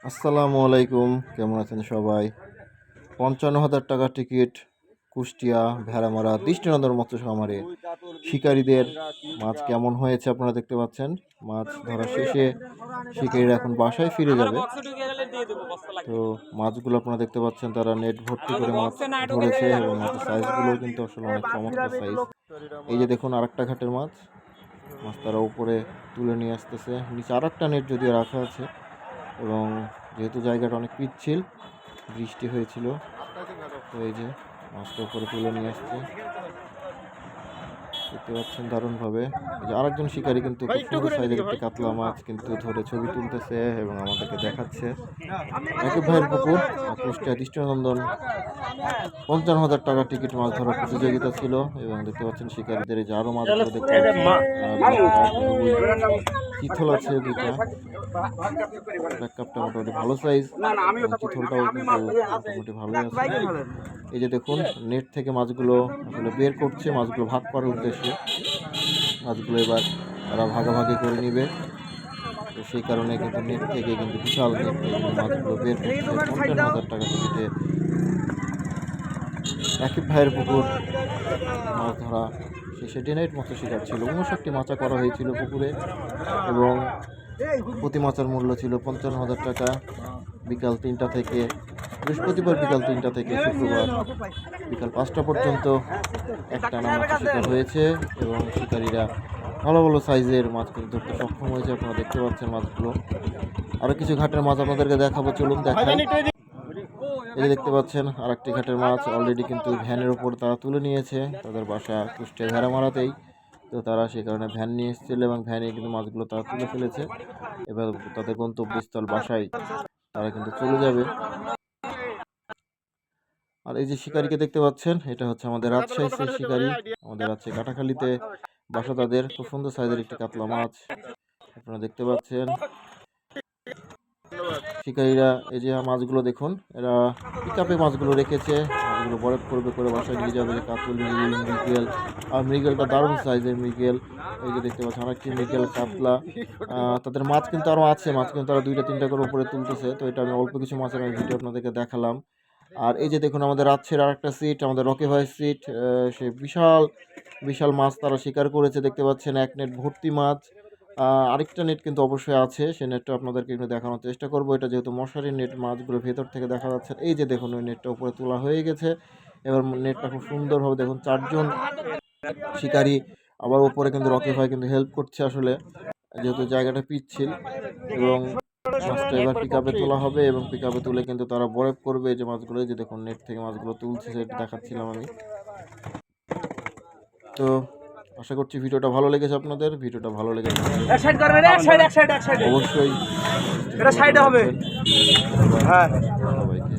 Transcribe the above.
আসসালামু আলাইকুম, কেমন আছেন সবাই? ৫৫,০০০ টাকার টিকিট কুষ্টিয়া ভেড়ামারা দৃষ্টিনন্দন মৎস্য খামারে শিকারীদের মাছ কেমন হয়েছে আপনারা দেখতে পাচ্ছেন। মাছ ধরা শেষে শিকারীরা এখন বাসায় ফিরে যাবে। তো মাছগুলো আপনারা দেখতে পাচ্ছেন, তারা নেট ভর্তি করে মাছ ধরেছে এবং মাছের সাইজগুলো কিন্তু আসলে অনেক চমৎকার সাইজ। এই যে দেখুন আরেকটা ঘাটের মাছ তারা উপরে তুলে নিয়ে আসতেছে। নিচে আরেকটা নেট যদিও রাখা আছে এবং যেহেতু জায়গাটা অনেক পিচ্ছিল, বৃষ্টি হয়েছিল, তো এই যে মাছটা উপরে তুলে নিয়ে আসছে, দেখতে পাচ্ছেন দারুণভাবে। এই যে আরেকজন শিকারী কিন্তু খুব সুন্দর সাইজের একটি কাতলা মাছ কিন্তু ধরে ছবি তুলতেছে এবং আমাদেরকে দেখাচ্ছে। রাকিব ভাইয়ের পুকুর কুষ্টিয়া দৃষ্টিনন্দন ৫৫,০০০ টাকার টিকিট মাছ ধরার প্রতিযোগিতা ছিল এবং দেখতে পাচ্ছেন শিকারীদের এই যে আরো মাছগুলো দেখতে চিথল আছে দুইটা, ব্ল্যাক কাপটা মোটামুটি ভালো সাইজ, চিথলটাও কিন্তু মোটামুটি ভালোই আছে। এই যে দেখুন নেট থেকে মাছগুলো আসলে বের করছে, মাছগুলো ভাগ করার উদ্দেশ্যে। মাছগুলো এবার তারা ভাগাভাগি করে নিবে, তো সেই কারণে কিন্তু নেট থেকে কিন্তু বিশাল নেট থেকে কিন্তু মাছগুলো বের করছে। ৫৫,০০০ টাকা টিকিটে রাকিব ভাইয়ের পুকুর মাছ ধরা শেষে ডে নাইট মৎস্য শিকার ছিল। ৫৯টি মাছা করা হয়েছিল পুকুরে এবং প্রতি মাছের মূল্য ছিল ৫৫,০০০ টাকা। বিকাল ৩টা থেকে বৃহস্পতিবার বিকাল ৩টা থেকে শুক্রবার বিকাল ৫টা পর্যন্ত একটানা মাছ শিকার হয়েছে এবং শিকারীরা ভালো ভালো সাইজের মাছ কিন্তু ধরতে সক্ষম হয়েছে। আপনারা দেখতে পাচ্ছেন মাছগুলো। আরও কিছু ঘাটের মাছ আপনাদেরকে দেখাবো, চলুন দেখাই। এই দেখতে পাচ্ছেন আরেকটি ঘাটের মাছ অলরেডি কিন্তু ভ্যানের উপর তারা তুলে নিয়েছে, তাদের বাসা কুষ্টিয়া ভেড়ামারাতেই, তো তারা সেই কারণে ভ্যান নিয়ে এসেছিল এবং ভ্যানে কিন্তু মাছগুলো তারা তুলে ফেলেছে। এবার তাদের গন্তব্যস্থল বাসায় তারা কিন্তু চলে যাবে। আর এই যে শিকারীকে দেখতে পাচ্ছেন, এটা হচ্ছে আমাদের রাজশাহীর শিকারী, আমাদের রাজশাহী কাটাখালীতে বাসা তাদের। খুব সুন্দর সাইজের একটি কাতলা মাছ আপনারা দেখতে পাচ্ছেন। শিকারীরা এই যে মাছগুলো দেখুন, এরা পিকআপে মাছগুলো রেখেছে, মাছগুলো বরফ করবে করে বাসায় নিয়ে যাবে। কাতল, মৃগেল, আর মৃগেলটা দারুণ সাইজের মৃগেল। এই যে দেখতে পাচ্ছেন অনেকটি মৃগেল কাতলা। তাদের মাছ কিন্তু আরও আছে, মাছ কিন্তু তারা 2টা-3টা করে উপরে তুলতেছে। তো এটা আমি অল্প কিছু মাছের আমি ভিডিও আপনাদেরকে দেখালাম। আর এই যে দেখুন আমাদের রাজশাহীর আরেকটা সিট, আমাদের রকি ভাইয়ের সিট, সে বিশাল বিশাল মাছ তারা শিকার করেছে। দেখতে পাচ্ছেন এক নেট ভর্তি মাছ। আরেকটা নেট কিন্তু অবশ্যই আছে, সেই নেটটা আপনাদেরকে একটু দেখানোর চেষ্টা করবো। এটা যেহেতু মশারির নেট, মাছগুলো ভেতর থেকে দেখা যাচ্ছে। এই যে দেখুন ওই নেটটা উপরে তোলা হয়ে গেছে। এবার নেটটা খুব সুন্দরভাবে দেখুন 4জন শিকারী, আবার উপরে কিন্তু রকি ভাই কিন্তু হেল্প করছে আসলে, যেহেতু জায়গাটা পিচ্ছিল। এবং মাছটা এবার পিকআপে তোলা হবে এবং পিকআপে তুলে কিন্তু তারা বরফ করবে। যে মাছগুলো, যে দেখুন নেট থেকে মাছগুলো তুলছে, সেটা দেখাচ্ছিলাম আমি। তো আশা করছি ভিডিওটা ভালো লেগেছে আপনাদের। ভিডিওটা ভালো লেগেছে অবশ্যই এটা সাইডে হবে। হ্যাঁ, সবাইকে।